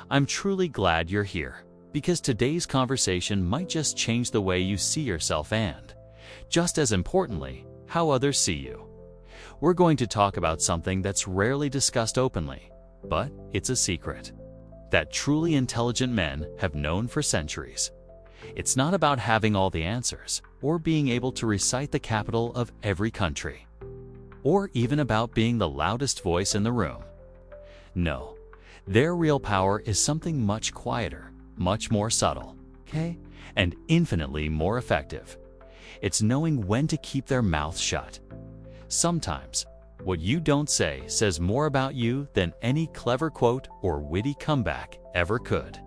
I'm truly glad you're here, because today's conversation might just change the way you see yourself and, just as importantly, how others see you. We're going to talk about something that's rarely discussed openly, but it's a secret that truly intelligent men have known for centuries. It's not about having all the answers, or being able to recite the capital of every country, or even about being the loudest voice in the room. No, their real power is something much quieter, much more subtle, okay, and infinitely more effective. It's knowing when to keep their mouth shut. Sometimes, what you don't say says more about you than any clever quote or witty comeback ever could.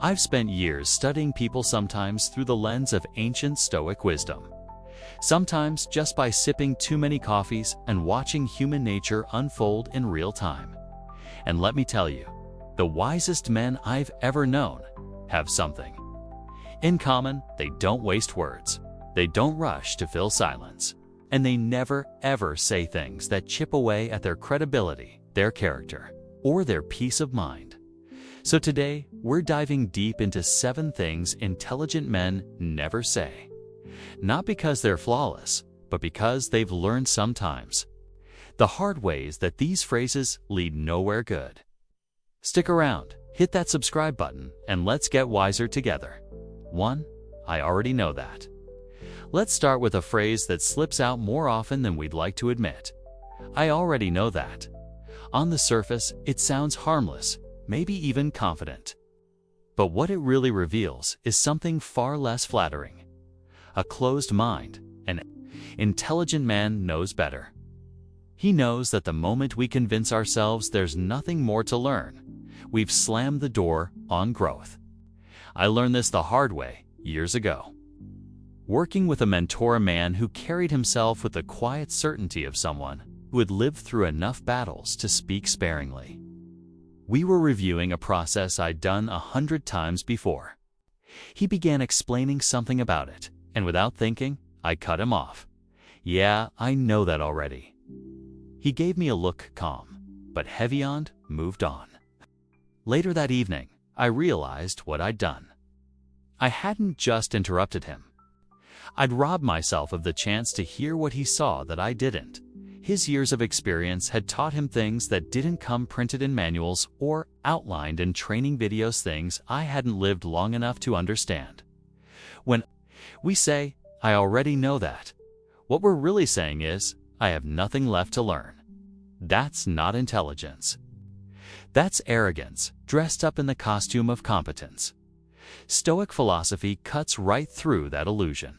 I've spent years studying people, sometimes through the lens of ancient Stoic wisdom, sometimes just by sipping too many coffees and watching human nature unfold in real time. And let me tell you, the wisest men I've ever known have something in common. They don't waste words, they don't rush to fill silence, and they never ever say things that chip away at their credibility, their character, or their peace of mind. So today, we're diving deep into 7 things intelligent men never say. Not because they're flawless, but because they've learned sometimes the hard ways that these phrases lead nowhere good. Stick around, hit that subscribe button, and let's get wiser together. 1. I already know that. Let's start with a phrase that slips out more often than we'd like to admit. I already know that. On the surface, it sounds harmless, maybe even confident. But what it really reveals is something far less flattering. A closed mind. An intelligent man knows better. He knows that the moment we convince ourselves there's nothing more to learn, we've slammed the door on growth. I learned this the hard way years ago, working with a mentor, a man who carried himself with the quiet certainty of someone who had lived through enough battles to speak sparingly. We were reviewing a process I'd done 100 times before. He began explaining something about it, and without thinking, I cut him off. Yeah, I know that already. He gave me a look, calm, but heavy-eyed, moved on. Later that evening, I realized what I'd done. I hadn't just interrupted him. I'd robbed myself of the chance to hear what he saw that I didn't. His years of experience had taught him things that didn't come printed in manuals or outlined in training videos, things I hadn't lived long enough to understand. When we say, I already know that, what we're really saying is, I have nothing left to learn. That's not intelligence. That's arrogance, dressed up in the costume of competence. Stoic philosophy cuts right through that illusion.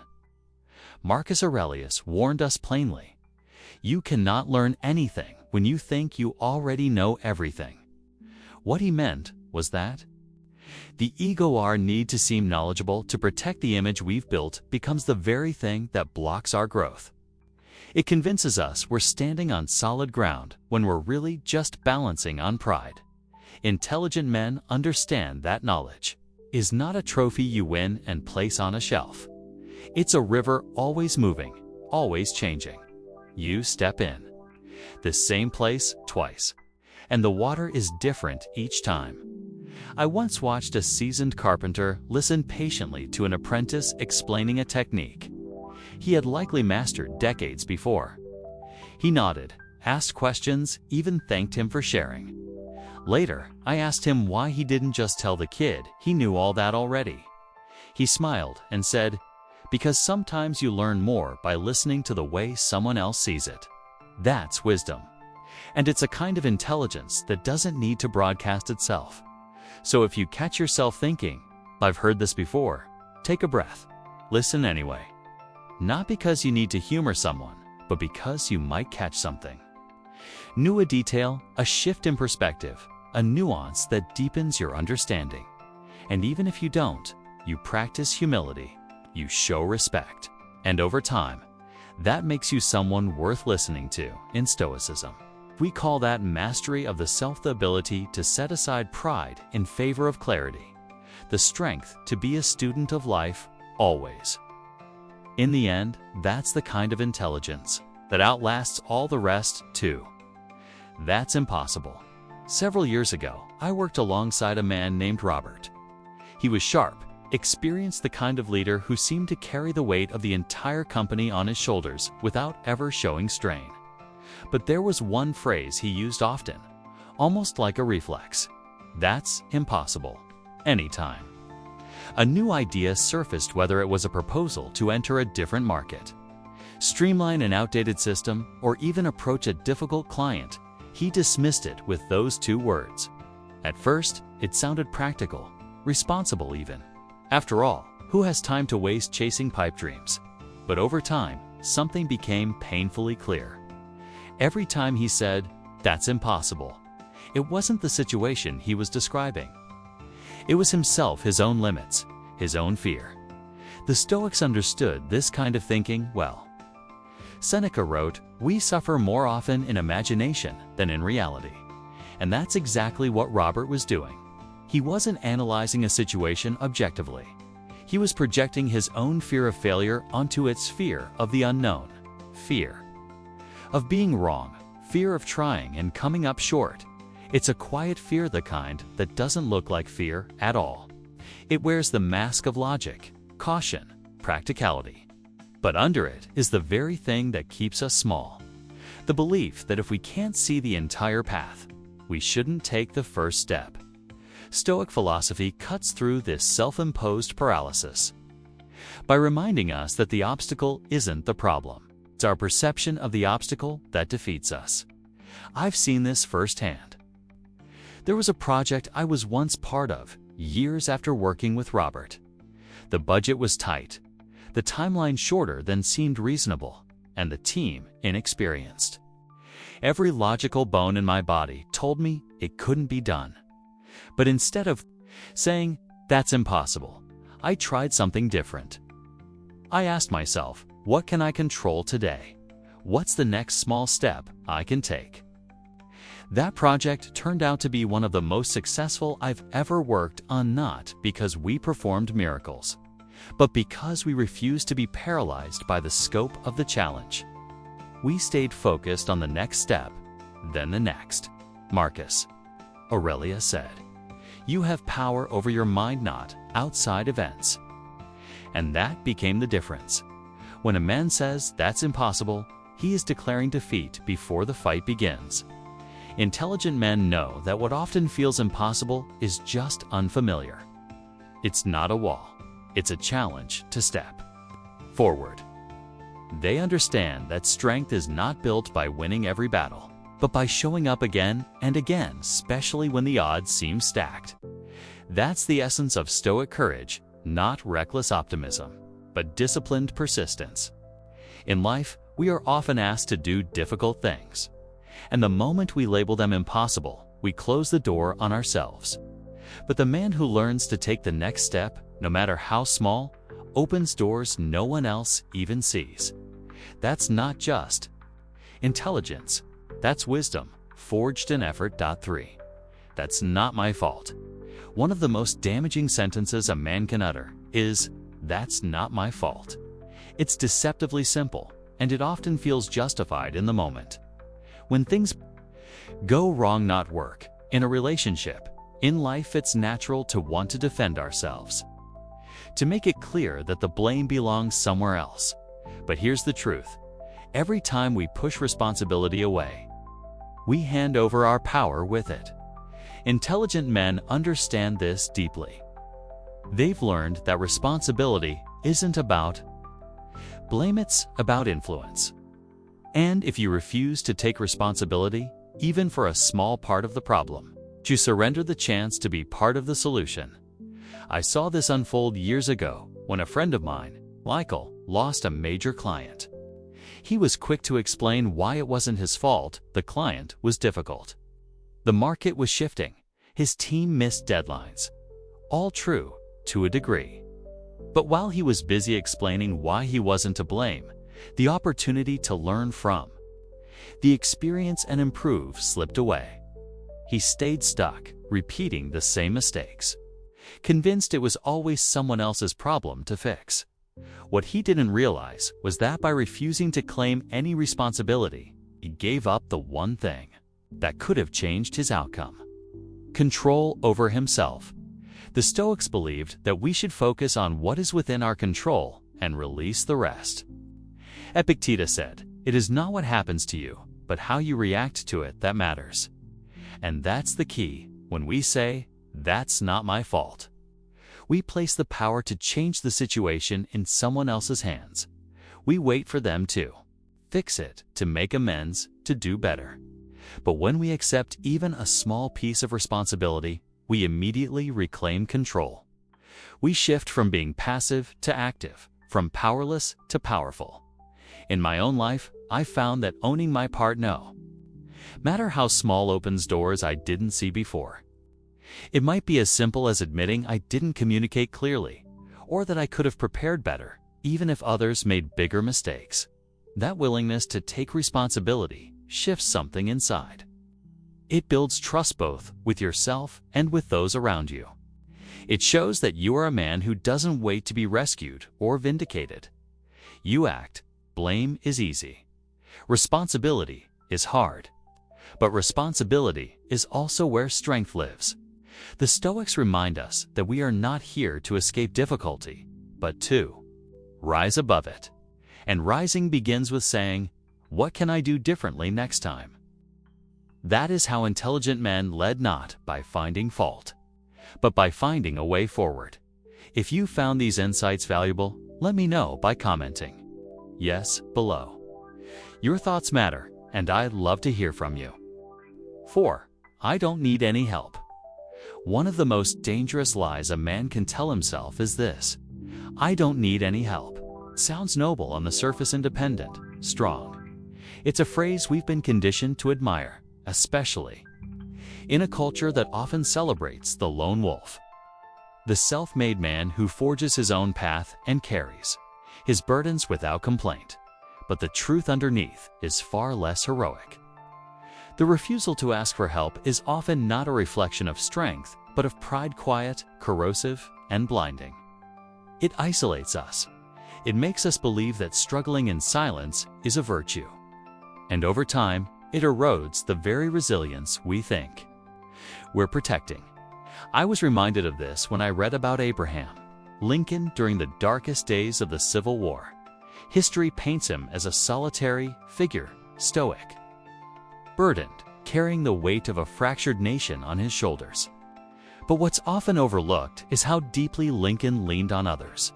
Marcus Aurelius warned us plainly, you cannot learn anything when you think you already know everything. What he meant was that the ego, our need to seem knowledgeable, to protect the image we've built, becomes the very thing that blocks our growth. It convinces us we're standing on solid ground when we're really just balancing on pride. Intelligent men understand that knowledge is not a trophy you win and place on a shelf. It's a river, always moving, always changing. You step in the same place twice, and the water is different each time. I once watched a seasoned carpenter listen patiently to an apprentice explaining a technique he had likely mastered decades before. He nodded, asked questions, even thanked him for sharing. Later, I asked him why he didn't just tell the kid he knew all that already. He smiled and said, because sometimes you learn more by listening to the way someone else sees it. That's wisdom. And it's a kind of intelligence that doesn't need to broadcast itself. So if you catch yourself thinking, I've heard this before, take a breath. Listen anyway. Not because you need to humor someone, but because you might catch something new, a detail, a shift in perspective, a nuance that deepens your understanding. And even if you don't, you practice humility. You show respect, and over time, that makes you someone worth listening to. In Stoicism, we call that mastery of the self, the ability to set aside pride in favor of clarity, the strength to be a student of life always. In the end, that's the kind of intelligence that outlasts all the rest too. That's impossible. Several years ago, I worked alongside a man named Robert. He was sharp, experienced, the kind of leader who seemed to carry the weight of the entire company on his shoulders without ever showing strain. But there was one phrase he used often, almost like a reflex. That's impossible. Anytime. A new idea surfaced, whether it was a proposal to enter a different market, streamline an outdated system, or even approach a difficult client, he dismissed it with those two words. At first, it sounded practical, responsible even. After all, who has time to waste chasing pipe dreams? But over time, something became painfully clear. Every time he said, "That's impossible," it wasn't the situation he was describing. It was himself, his own limits, his own fear. The Stoics understood this kind of thinking well. Seneca wrote, "We suffer more often in imagination than in reality." And that's exactly what Robert was doing. He wasn't analyzing a situation objectively. He was projecting his own fear of failure onto its fear of the unknown, fear of being wrong, fear of trying and coming up short. It's a quiet fear, the kind that doesn't look like fear at all. It wears the mask of logic, caution, practicality. But under it is the very thing that keeps us small. The belief that if we can't see the entire path, we shouldn't take the first step. Stoic philosophy cuts through this self-imposed paralysis by reminding us that the obstacle isn't the problem. It's our perception of the obstacle that defeats us. I've seen this firsthand. There was a project I was once part of, years after working with Robert. The budget was tight, the timeline shorter than seemed reasonable, and the team inexperienced. Every logical bone in my body told me it couldn't be done. But instead of saying, "That's impossible," I tried something different. I asked myself, what can I control today? What's the next small step I can take? That project turned out to be one of the most successful I've ever worked on, not because we performed miracles, but because we refused to be paralyzed by the scope of the challenge. We stayed focused on the next step, then the next. Marcus Aurelius said, "You have power over your mind, not outside events." And that became the difference. When a man says, "That's impossible," he is declaring defeat before the fight begins. Intelligent men know that what often feels impossible is just unfamiliar. It's not a wall. It's a challenge to step forward. They understand that strength is not built by winning every battle, but by showing up again and again, especially when the odds seem stacked. That's the essence of Stoic courage, not reckless optimism, but disciplined persistence. In life, we are often asked to do difficult things, and the moment we label them impossible, we close the door on ourselves. But the man who learns to take the next step, no matter how small, opens doors no one else even sees. That's not just intelligence. That's wisdom, forged in effort. 3. That's not my fault. One of the most damaging sentences a man can utter is, "That's not my fault." It's deceptively simple, and it often feels justified in the moment. When things go wrong, not work, in a relationship, in life, it's natural to want to defend ourselves, to make it clear that the blame belongs somewhere else. But here's the truth. Every time we push responsibility away, we hand over our power with it. Intelligent men understand this deeply. They've learned that responsibility isn't about blame, it's about influence. And if you refuse to take responsibility, even for a small part of the problem, you surrender the chance to be part of the solution. I saw this unfold years ago when a friend of mine, Michael, lost a major client. He was quick to explain why it wasn't his fault. The client was difficult. The market was shifting. His team missed deadlines. All true, to a degree. But while he was busy explaining why he wasn't to blame, the opportunity to learn from the experience and improve slipped away. He stayed stuck, repeating the same mistakes, convinced it was always someone else's problem to fix. What he didn't realize was that by refusing to claim any responsibility, he gave up the one thing that could have changed his outcome. Control over himself. The Stoics believed that we should focus on what is within our control and release the rest. Epictetus said, "It is not what happens to you, but how you react to it that matters." And that's the key. When we say, "That's not my fault," we place the power to change the situation in someone else's hands. We wait for them to fix it, to make amends, to do better. But when we accept even a small piece of responsibility, we immediately reclaim control. We shift from being passive to active, from powerless to powerful. In my own life, I found that owning my part no matter how small opens doors I didn't see before. It might be as simple as admitting I didn't communicate clearly, or that I could have prepared better, even if others made bigger mistakes. That willingness to take responsibility shifts something inside. It builds trust both with yourself and with those around you. It shows that you are a man who doesn't wait to be rescued or vindicated. You act. Blame is easy. Responsibility is hard. But responsibility is also where strength lives. The Stoics remind us that we are not here to escape difficulty, but to rise above it. And rising begins with saying, "What can I do differently next time?" That is how intelligent men led, not by finding fault, but by finding a way forward. If you found these insights valuable, let me know by commenting yes below. Your thoughts matter, and I'd love to hear from you. 4. I don't need any help. One of the most dangerous lies a man can tell himself is this: I don't need any help. It sounds noble on the surface, independent, strong. It's a phrase we've been conditioned to admire, especially in a culture that often celebrates the lone wolf, the self-made man who forges his own path and carries his burdens without complaint. But the truth underneath is far less heroic. The refusal to ask for help is often not a reflection of strength, but of pride, quiet, corrosive, and blinding. It isolates us. It makes us believe that struggling in silence is a virtue. And over time, it erodes the very resilience we think we're protecting. I was reminded of this when I read about Abraham Lincoln during the darkest days of the Civil War. History paints him as a solitary figure, stoic, burdened, carrying the weight of a fractured nation on his shoulders. But what's often overlooked is how deeply Lincoln leaned on others.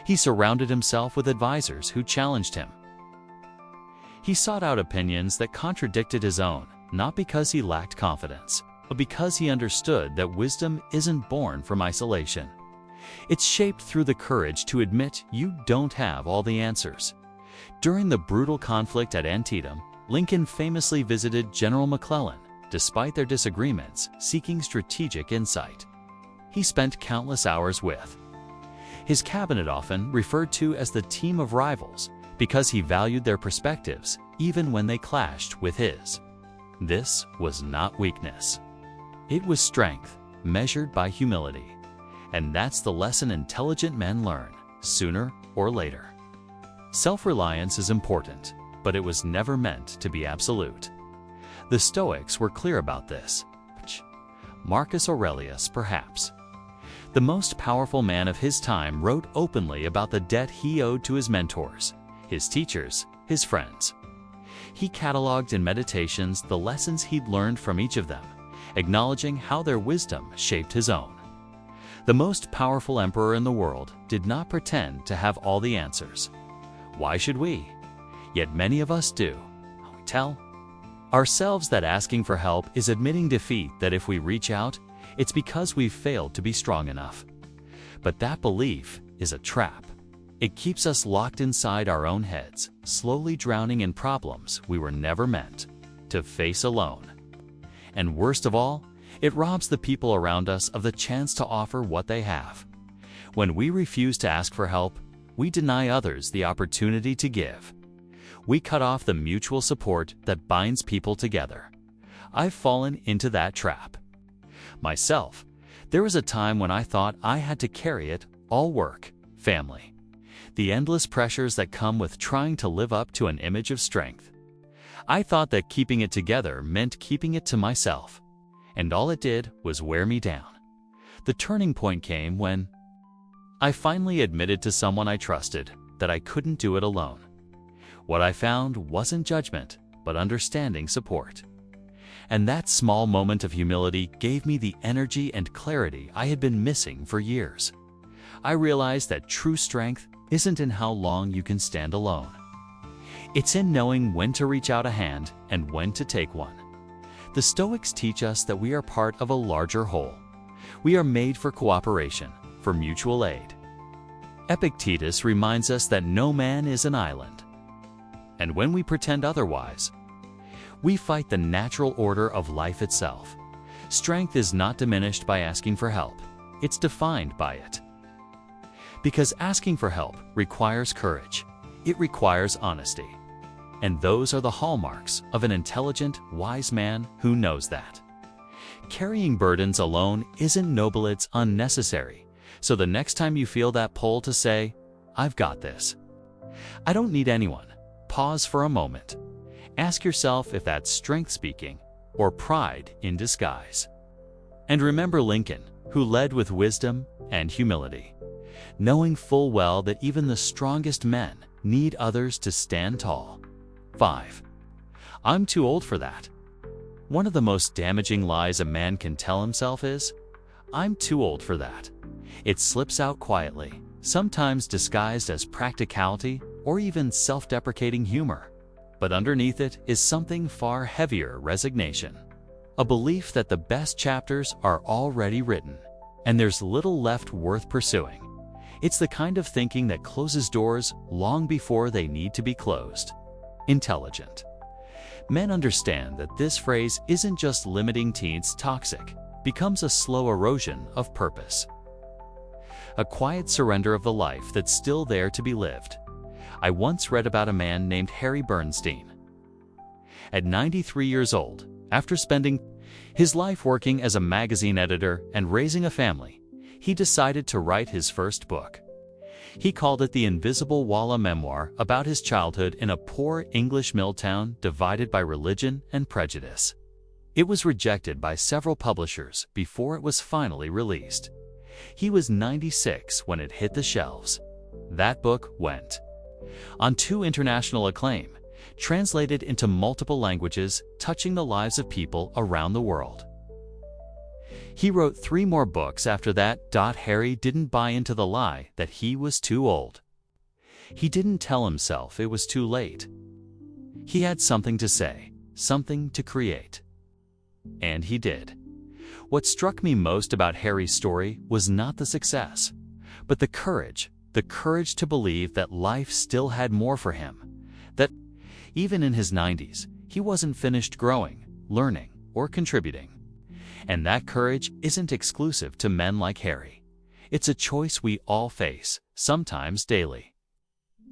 He surrounded himself with advisors who challenged him. He sought out opinions that contradicted his own, not because he lacked confidence, but because he understood that wisdom isn't born from isolation. It's shaped through the courage to admit you don't have all the answers. During the brutal conflict at Antietam, Lincoln famously visited General McClellan, despite their disagreements, seeking strategic insight. He spent countless hours with his cabinet, often referred to as the team of rivals, because he valued their perspectives, even when they clashed with his. This was not weakness. It was strength, measured by humility. And that's the lesson intelligent men learn, sooner or later. Self-reliance is important, but it was never meant to be absolute. The Stoics were clear about this. Marcus Aurelius, perhaps the most powerful man of his time, wrote openly about the debt he owed to his mentors, his teachers, his friends. He cataloged in Meditations the lessons he'd learned from each of them, acknowledging how their wisdom shaped his own. The most powerful emperor in the world did not pretend to have all the answers. Why should we? Yet many of us do. We tell ourselves that asking for help is admitting defeat, that if we reach out, it's because we've failed to be strong enough. But that belief is a trap. It keeps us locked inside our own heads, slowly drowning in problems we were never meant to face alone. And worst of all, it robs the people around us of the chance to offer what they have. When we refuse to ask for help, we deny others the opportunity to give. We cut off the mutual support that binds people together. I've fallen into that trap myself. There was a time when I thought I had to carry it all: work, family, the endless pressures that come with trying to live up to an image of strength. I thought that keeping it together meant keeping it to myself, and all it did was wear me down. The turning point came when I finally admitted to someone I trusted that I couldn't do it alone. What I found wasn't judgment, but understanding support. And that small moment of humility gave me the energy and clarity I had been missing for years. I realized that true strength isn't in how long you can stand alone. It's in knowing when to reach out a hand and when to take one. The Stoics teach us that we are part of a larger whole. We are made for cooperation, for mutual aid. Epictetus reminds us that no man is an island. And when we pretend otherwise, we fight the natural order of life itself. Strength is not diminished by asking for help. It's defined by it. Because asking for help requires courage. It requires honesty. And those are the hallmarks of an intelligent, wise man who knows that. Carrying burdens alone isn't noble, it's unnecessary. So the next time you feel that pull to say, "I've got this. I don't need anyone," pause for a moment. Ask yourself if that's strength speaking or pride in disguise. And remember Lincoln, who led with wisdom and humility, knowing full well that even the strongest men need others to stand tall. 5. I'm too old for that. One of the most damaging lies a man can tell himself is, "I'm too old for that." It slips out quietly, sometimes disguised as practicality or even self-deprecating humor. But underneath it is something far heavier: resignation. A belief that the best chapters are already written, and there's little left worth pursuing. It's the kind of thinking that closes doors long before they need to be closed. Intelligent men understand that this phrase isn't just limiting teens toxic, becomes a slow erosion of purpose. A quiet surrender of the life that's still there to be lived. I once read about a man named Harry Bernstein. At 93 years old, after spending his life working as a magazine editor and raising a family, he decided to write his first book. He called it The Invisible Wall, a memoir about his childhood in a poor English mill town divided by religion and prejudice. It was rejected by several publishers before it was finally released. He was 96 when it hit the shelves. That book went on to international acclaim, translated into multiple languages, touching the lives of people around the world. He wrote 3 more books after that. Harry didn't buy into the lie that he was too old. He didn't tell himself it was too late. He had something to say, something to create. And he did. What struck me most about Harry's story was not the success, but the courage to believe that life still had more for him, that even in his 90s, he wasn't finished growing, learning, or contributing. And that courage isn't exclusive to men like Harry. It's a choice we all face, sometimes daily.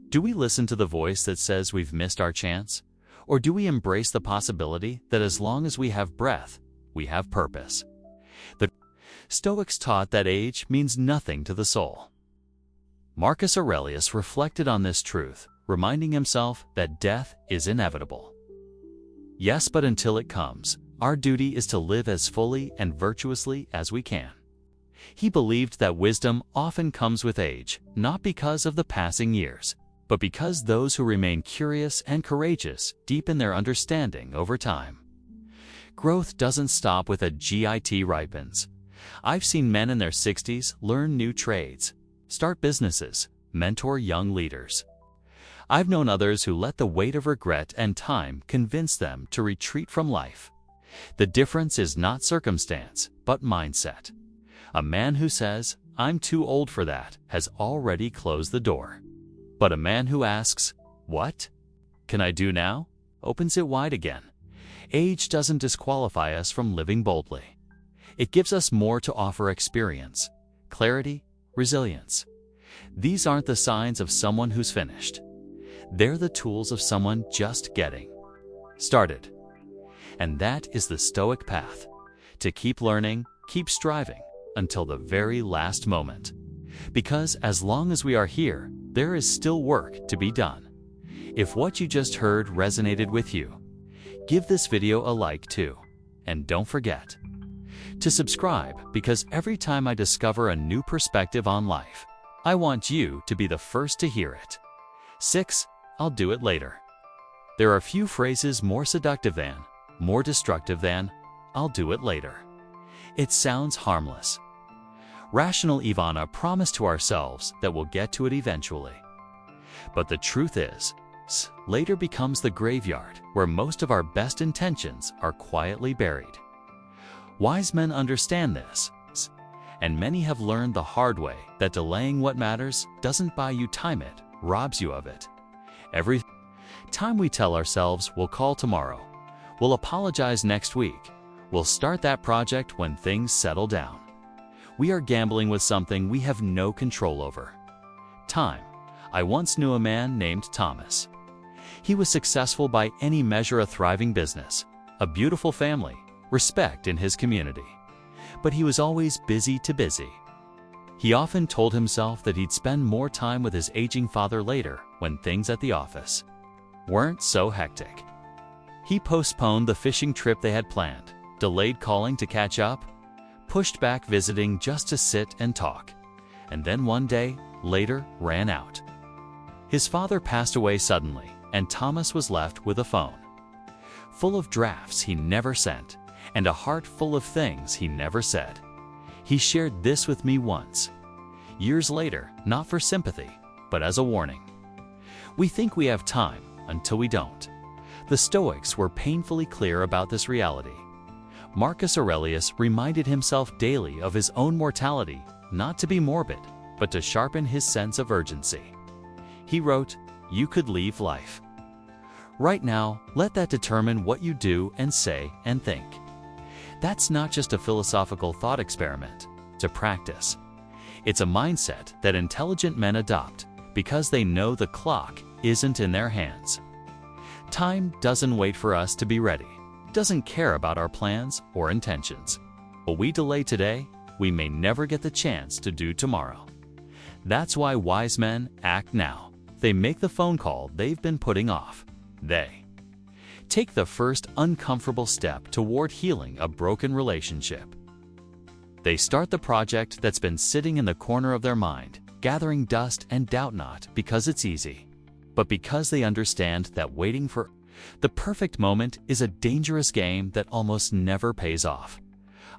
Do we listen to the voice that says we've missed our chance? Or do we embrace the possibility that as long as we have breath, we have purpose? The Stoics taught that age means nothing to the soul. Marcus Aurelius reflected on this truth, reminding himself that death is inevitable. Yes, but until it comes, our duty is to live as fully and virtuously as we can. He believed that wisdom often comes with age, not because of the passing years, but because those who remain curious and courageous deepen their understanding over time. Growth doesn't stop with a GIT ripens. I've seen men in their 60s learn new trades, start businesses, mentor young leaders. I've known others who let the weight of regret and time convince them to retreat from life. The difference is not circumstance, but mindset. A man who says, "I'm too old for that," has already closed the door. But a man who asks, "What can I do now?" opens it wide again. Age doesn't disqualify us from living boldly. It gives us more to offer: experience, clarity, resilience. These aren't the signs of someone who's finished. They're the tools of someone just getting started. And that is the Stoic path: to keep learning, keep striving, until the very last moment. Because as long as we are here, there is still work to be done. If what you just heard resonated with you, Give this video a like too. And don't forget to subscribe, because every time I discover a new perspective on life, I want you to be the first to hear it. 6. I'll do it later. There are few phrases more seductive than, more destructive than, I'll do it later. It sounds harmless. Rational Ivana promised to ourselves that we'll get to it eventually. But the truth is, later becomes the graveyard where most of our best intentions are quietly buried. Wise men understand this, and many have learned the hard way that delaying what matters doesn't buy you time, it robs you of it. Every time we tell ourselves we'll call tomorrow, we'll apologize next week, we'll start that project when things settle down, we are gambling with something we have no control over. Time. I once knew a man named Thomas. He was successful by any measure, a thriving business, a beautiful family, respect in his community. But he was always busy. He often told himself that he'd spend more time with his aging father later when things at the office weren't so hectic. He postponed the fishing trip they had planned, delayed calling to catch up, pushed back visiting just to sit and talk, and then one day later ran out. His father passed away suddenly, and Thomas was left with a phone full of drafts he never sent and a heart full of things he never said. He shared this with me once, years later, not for sympathy, but as a warning. We think we have time until we don't. The Stoics were painfully clear about this reality. Marcus Aurelius reminded himself daily of his own mortality, not to be morbid, but to sharpen his sense of urgency. He wrote, "You could leave life right now. Let that determine what you do and say and think." That's not just a philosophical thought experiment, it's a practice. It's a mindset that intelligent men adopt because they know the clock isn't in their hands. Time doesn't wait for us to be ready. It doesn't care about our plans or intentions. What we delay today, we may never get the chance to do tomorrow. That's why wise men act now. They make the phone call they've been putting off. They take the first uncomfortable step toward healing a broken relationship. They start the project that's been sitting in the corner of their mind, gathering dust and doubt, not because it's easy, but because they understand that waiting for the perfect moment is a dangerous game that almost never pays off.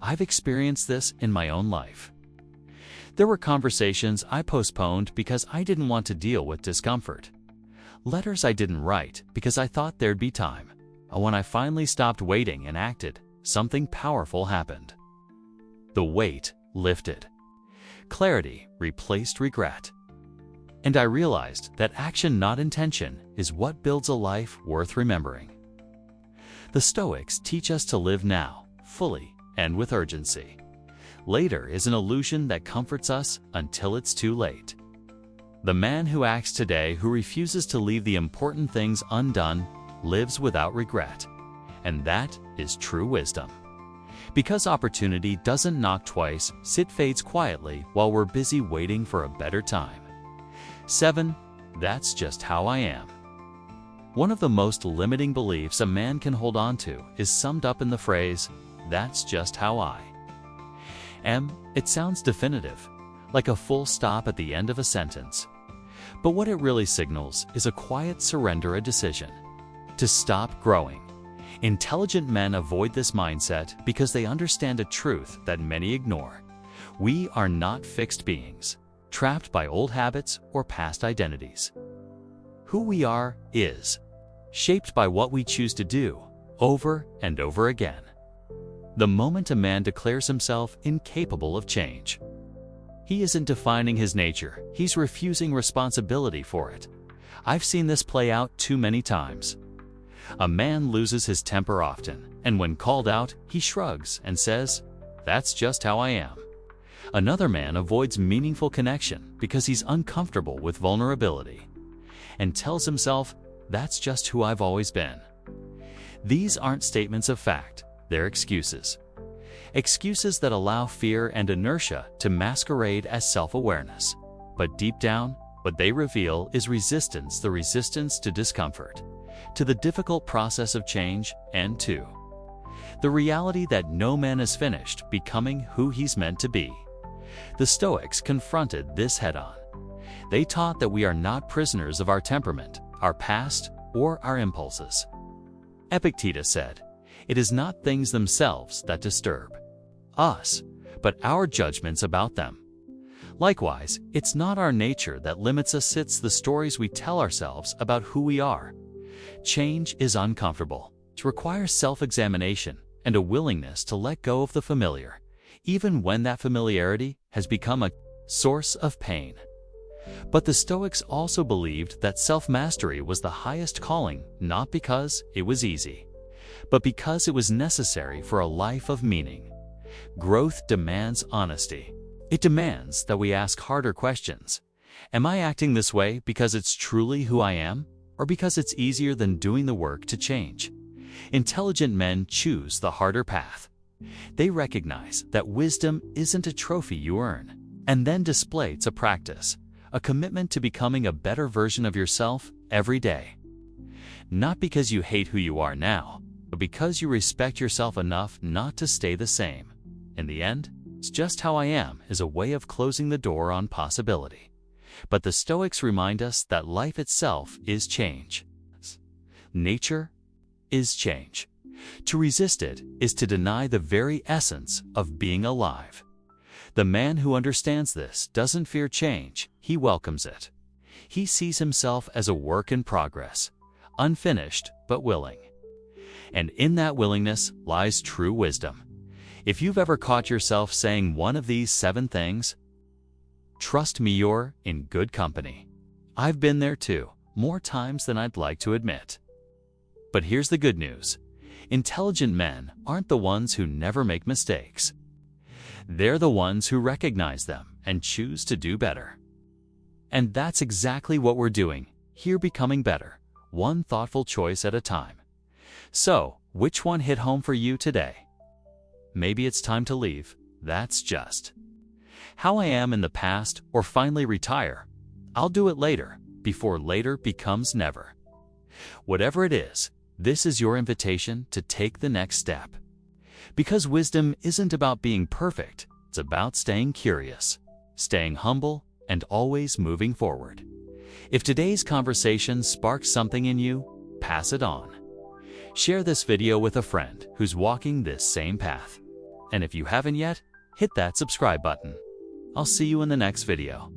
I've experienced this in my own life. There were conversations I postponed because I didn't want to deal with discomfort. Letters I didn't write because I thought there'd be time. When I finally stopped waiting and acted, something powerful happened. The weight lifted. Clarity replaced regret. And I realized that action, not intention, is what builds a life worth remembering. The Stoics teach us to live now, fully and with urgency. Later is an illusion that comforts us until it's too late. The man who acts today, who refuses to leave the important things undone, lives without regret. And that is true wisdom. Because opportunity doesn't knock twice, it fades quietly while we're busy waiting for a better time. 7. That's just how I am. One of the most limiting beliefs a man can hold on to is summed up in the phrase, "That's just how I am." It sounds definitive, like a full stop at the end of a sentence. But what it really signals is a quiet surrender, a decision to stop growing. Intelligent men avoid this mindset because they understand a truth that many ignore. We are not fixed beings, trapped by old habits or past identities. Who we are is shaped by what we choose to do over and over again. The moment a man declares himself incapable of change, he isn't defining his nature, he's refusing responsibility for it. I've seen this play out too many times. A man loses his temper often, and when called out, he shrugs and says, "That's just how I am." Another man avoids meaningful connection because he's uncomfortable with vulnerability and tells himself, "That's just who I've always been." These aren't statements of fact, they're excuses. Excuses that allow fear and inertia to masquerade as self-awareness. But deep down, what they reveal is resistance, the resistance to discomfort. to the difficult process of change, and to the reality that no man is finished becoming who he's meant to be. The Stoics confronted this head-on. They taught that we are not prisoners of our temperament, our past, or our impulses. Epictetus said, "It is not things themselves that disturb us, but our judgments about them." Likewise, it's not our nature that limits us, it's the stories we tell ourselves about who we are. Change is uncomfortable. It requires self-examination and a willingness to let go of the familiar, even when that familiarity has become a source of pain. But the Stoics also believed that self-mastery was the highest calling, not because it was easy, but because it was necessary for a life of meaning. Growth demands honesty. It demands that we ask harder questions. Am I acting this way because it's truly who I am, or because it's easier than doing the work to change? Intelligent men choose the harder path. They recognize that wisdom isn't a trophy you earn and then display. It's a practice, a commitment to becoming a better version of yourself every day. Not because you hate who you are now, but because you respect yourself enough not to stay the same. In the end, it's just how I am is a way of closing the door on possibility. But the Stoics remind us that life itself is change. Nature is change. To resist it is to deny the very essence of being alive. The man who understands this doesn't fear change, he welcomes it. He sees himself as a work in progress, unfinished but willing. And in that willingness lies true wisdom. If you've ever caught yourself saying one of these 7 things, trust me, you're in good company. I've been there too, more times than I'd like to admit. But here's the good news. Intelligent men aren't the ones who never make mistakes. They're the ones who recognize them and choose to do better. And that's exactly what we're doing here, becoming better, one thoughtful choice at a time. So, which one hit home for you today? Maybe it's time to leave. That's just how I am in the past, or finally retire. I'll do it later, before later becomes never. Whatever it is, this is your invitation to take the next step. Because wisdom isn't about being perfect, it's about staying curious, staying humble, and always moving forward. If today's conversation sparks something in you, pass it on. Share this video with a friend who's walking this same path. And if you haven't yet, hit that subscribe button. I'll see you in the next video.